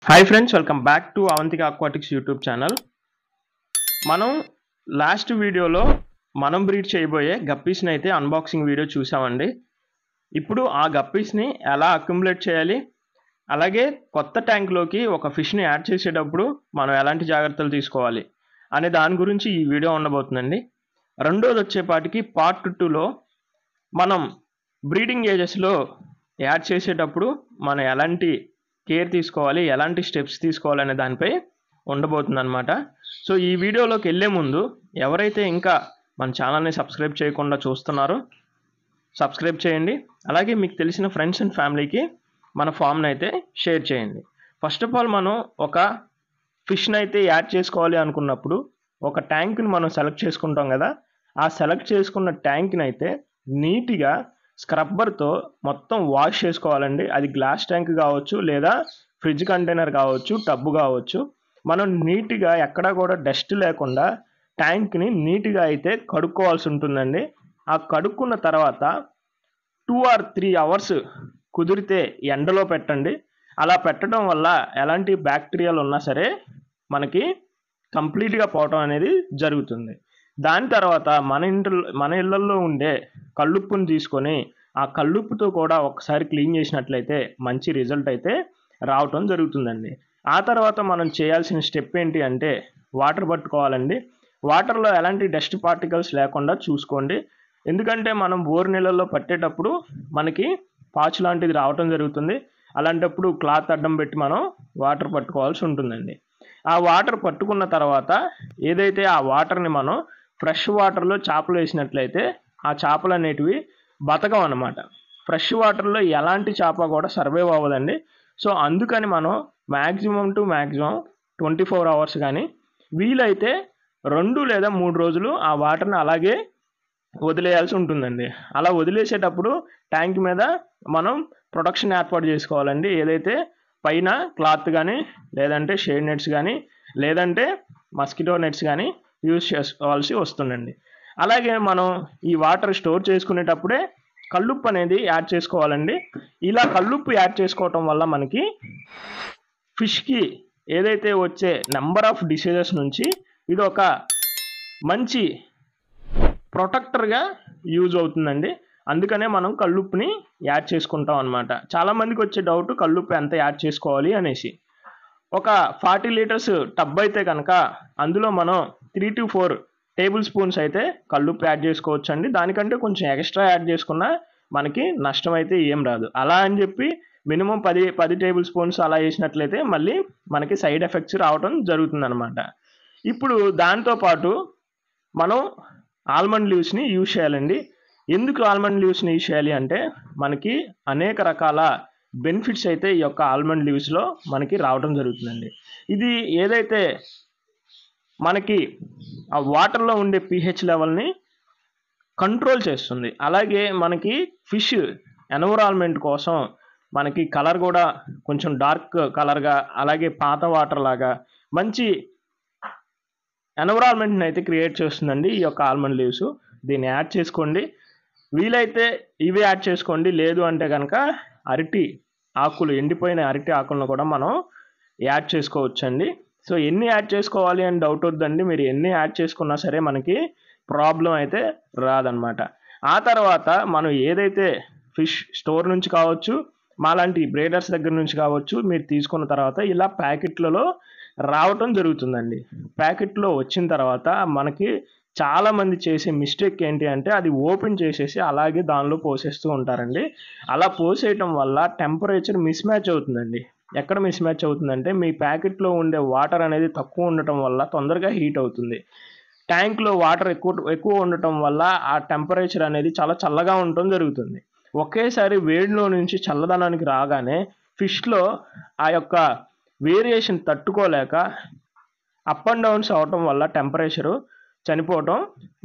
Hi friends, welcome back to Avantika aquatics YouTube channel. మనం last వీడియోలో మనం బ్రీడ్ చేయబోయే గప్పీస్ని అయితే అన్బాక్సింగ్ వీడియో చూసామండి. ఇప్పుడు ఆ గప్పీస్ని ఎలా అక్యుములేట్ చేయాలి, అలాగే కొత్త ట్యాంక్లోకి ఒక ఫిష్ని యాడ్ చేసేటప్పుడు మనం ఎలాంటి జాగ్రత్తలు తీసుకోవాలి అనే దాని గురించి ఈ వీడియో ఉండబోతుందండి. రెండోది వచ్చేపాటికి పార్ట్ 2లో మనం బ్రీడింగ్ ఏజెస్లో యాడ్ చేసేటప్పుడు మనం ఎలాంటి కేర్ తీసుకోవాలి, ఎలాంటి స్టెప్స్ తీసుకోవాలనే దానిపై ఉండబోతుందన్నమాట. సో ఈ వీడియోలోకి వెళ్ళే ముందు ఎవరైతే ఇంకా మన ఛానల్ని సబ్స్క్రైబ్ చేయకుండా చూస్తున్నారో సబ్స్క్రైబ్ చేయండి. అలాగే మీకు తెలిసిన ఫ్రెండ్స్ అండ్ ఫ్యామిలీకి మన ఫామ్ని అయితే షేర్ చేయండి. ఫస్ట్ ఆఫ్ ఆల్ మనం ఒక ఫిష్ని అయితే యాడ్ చేసుకోవాలి అనుకున్నప్పుడు ఒక ట్యాంక్ని మనం సెలెక్ట్ చేసుకుంటాం కదా. ఆ సెలెక్ట్ చేసుకున్న ట్యాంక్ని అయితే నీట్గా స్క్రబ్బర్తో మొత్తం వాష్ చేసుకోవాలండి. అది గ్లాస్ ట్యాంక్ కావచ్చు, లేదా ఫ్రిడ్జ్ కంటైనర్ కావచ్చు, టబ్బు కావచ్చు. మనం నీట్గా ఎక్కడా కూడా డస్ట్ లేకుండా ట్యాంక్ని నీట్గా అయితే కడుక్కోవాల్సి ఉంటుందండి. ఆ కడుక్కున్న తర్వాత 2 or 3 hours కుదిరితే ఎండలో పెట్టండి. అలా పెట్టడం వల్ల ఎలాంటి బ్యాక్టీరియాలు ఉన్నా సరే మనకి కంప్లీట్గా పోవటం అనేది జరుగుతుంది. దాని తర్వాత మన ఇళ్ళల్లో ఉండే కల్లుప్పుని తీసుకొని ఆ కల్లుప్పుతో కూడా ఒకసారి క్లీన్ చేసినట్లయితే మంచి రిజల్ట్ అయితే రావటం జరుగుతుందండి. ఆ తర్వాత మనం చేయాల్సిన స్టెప్ ఏంటి అంటే వాటర్ పట్టుకోవాలండి. వాటర్లో ఎలాంటి డస్ట్ పార్టికల్స్ లేకుండా చూసుకోండి. ఎందుకంటే మనం బోర్ నీళ్ళల్లో పట్టేటప్పుడు మనకి పాచు లాంటిది రావటం జరుగుతుంది. అలాంటప్పుడు క్లాత్ అడ్డం పెట్టి మనం వాటర్ పట్టుకోవాల్సి ఉంటుందండి. ఆ వాటర్ పట్టుకున్న తర్వాత ఏదైతే ఆ వాటర్ని మనం ఫ్రెష్ వాటర్లో చేపలు వేసినట్లయితే ఆ చేపలు అనేటివి బతకం అన్నమాట. ఫ్రెష్ వాటర్లో ఎలాంటి చేప కూడా సర్వైవ్ అవ్వదండి. సో అందుకని మనం మ్యాక్సిమం 24 hours కానీ వీలైతే 2 లేదా 3 రోజులు ఆ వాటర్ని అలాగే వదిలేయాల్సి ఉంటుందండి. అలా వదిలేసేటప్పుడు ట్యాంక్ మీద మనం ప్రొటెక్షన్ ఏర్పాటు చేసుకోవాలండి. ఏదైతే పైన క్లాత్ కానీ, లేదంటే షేడ్ నెట్స్ కానీ, లేదంటే మస్కిటో నెట్స్ కానీ యూజ్ చేసుకోవాల్సి వస్తుందండి. అలాగే మనం ఈ వాటర్ స్టోర్ చేసుకునేటప్పుడే కల్లుప్పు అనేది యాడ్ చేసుకోవాలండి. ఇలా కల్లుప్పు యాడ్ చేసుకోవటం వల్ల మనకి ఫిష్కి ఏదైతే వచ్చే నెంబర్ ఆఫ్ డిసీజెస్ నుంచి ఇది ఒక మంచి ప్రొటెక్టర్గా యూజ్ అవుతుందండి. అందుకనే మనం కల్లుప్పుని యాడ్ చేసుకుంటాం అన్నమాట. చాలామందికి వచ్చే డౌట్ కల్లుప్పు ఎంత యాడ్ చేసుకోవాలి అనేసి. ఒక 40 liters టబ్ అయితే కనుక అందులో మనం 3 to 4 tablespoons అయితే కల్లుప్పు యాడ్ చేసుకోవచ్చు అండి. దానికంటే కొంచెం ఎక్స్ట్రా యాడ్ చేసుకున్నా మనకి నష్టం అయితే ఏం రాదు. అలా అని చెప్పి మినిమం 10 tablespoons అలా వేసినట్లయితే మళ్ళీ మనకి సైడ్ ఎఫెక్ట్స్ రావడం జరుగుతుంది అనమాట. ఇప్పుడు దాంతోపాటు మనం ఆల్మండ్ లీవ్స్ని యూజ్ చేయాలండి. ఎందుకు ఆల్మండ్ లీవ్స్ని యూజ్ చేయాలి అంటే మనకి అనేక రకాల బెనిఫిట్స్ అయితే ఈ యొక్క ఆల్మండ్ లీవ్స్లో మనకి రావడం జరుగుతుందండి. ఇది ఏదైతే మనకి ఆ వాటర్లో ఉండే pH లెవెల్ని కంట్రోల్ చేస్తుంది. అలాగే మనకి ఫిష్ ఎన్విరాన్మెంట్ కోసం మనకి కలర్ కూడా కొంచెం డార్క్ కలర్గా, అలాగే పాత వాటర్ లాగా మంచి ఎన్విరాన్మెంట్ని అయితే క్రియేట్ చేస్తుందండి ఈ యొక్క ఆల్మండ్ లీవ్స్. దీన్ని యాడ్ చేసుకోండి. వీలైతే ఇవి యాడ్ చేసుకోండి. లేదు అంటే కనుక అరటి ఆకులు, ఎండిపోయిన అరటి ఆకులను కూడా మనం యాడ్ చేసుకోవచ్చండి. సో ఎన్ని యాడ్ చేసుకోవాలి అని డౌట్ వద్దండి. మీరు ఎన్ని యాడ్ చేసుకున్నా సరే మనకి ప్రాబ్లం అయితే రాదనమాట. ఆ తర్వాత మనం ఏదైతే ఫిష్ స్టోర్ నుంచి కావచ్చు, మాలాంటి బ్రీడర్స్ దగ్గర నుంచి కావచ్చు, మీరు తీసుకున్న తర్వాత ఇలా ప్యాకెట్లలో రావటం జరుగుతుందండి. ప్యాకెట్లో వచ్చిన తర్వాత మనకి చాలామంది చేసే మిస్టేక్ ఏంటి అంటే అది ఓపెన్ చేసేసి అలాగే దానిలో పోసేస్తూ ఉంటారండి. అలా పోసేయటం వల్ల టెంపరేచర్ మిస్ మ్యాచ్ అవుతుందండి. ఎక్కడ మిస్ మ్యాచ్ అవుతుందంటే మీ ప్యాకెట్లో ఉండే వాటర్ అనేది తక్కువ ఉండటం వల్ల తొందరగా హీట్ అవుతుంది. ట్యాంక్లో వాటర్ ఎక్కువ ఉండటం వల్ల ఆ టెంపరేచర్ అనేది చాలా చల్లగా ఉండటం జరుగుతుంది. ఒకేసారి వేడిలో నుంచి చల్లదనానికి రాగానే ఫిష్లో ఆ యొక్క వేరియేషన్ తట్టుకోలేక అప్ అండ్ డౌన్స్ అవటం వల్ల టెంపరేచరు చనిపోవటం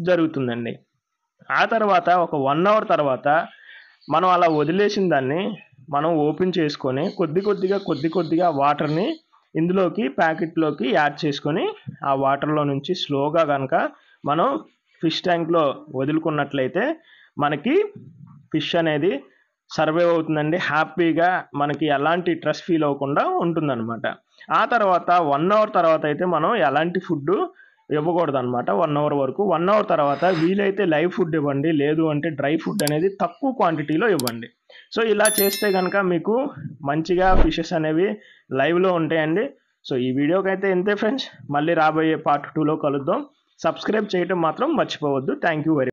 జరుగుతుందండి. ఆ తర్వాత ఒక 1 hour తర్వాత మనం అలా వదిలేసిన దాన్ని మనం ఓపెన్ చేసుకొని కొద్ది కొద్దిగా వాటర్ని ఇందులోకి ప్యాకెట్లోకి యాడ్ చేసుకొని ఆ వాటర్లో నుంచి స్లోగా కనుక మనం ఫిష్ ట్యాంక్లో వదులుకున్నట్లయితే మనకి ఫిష్ అనేది సర్వైవ్ అవుతుందండి. హ్యాపీగా మనకి ఎలాంటి స్ట్రెస్ ఫీల్ అవ్వకుండా ఉంటుందన్నమాట. ఆ తర్వాత 1 అవర్ తర్వాత అయితే మనం ఎలాంటి ఫుడ్ ఇవ్వకూడదన్నమాట 1 అవర్ వరకు. 1 అవర్ తర్వాత వీలైతే లైవ్ ఫుడ్ ఇవ్వండి. లేదు అంటే డ్రై ఫుడ్ అనేది తక్కువ క్వాంటిటీలో ఇవ్వండి. సో ఇలా చేస్తే గనక మీకు మంచిగా ఫిషెస్ అనేవి లైవ్‌లో ఉంటాయండి. సో ఈ వీడియోకైతే ఇంతే ఫ్రెండ్స్. మళ్ళీ రాబోయే పార్ట్ 2లో కలుద్దాం. సబ్స్క్రైబ్ చేయడం మాత్రం మర్చిపోవద్దు. Thank you very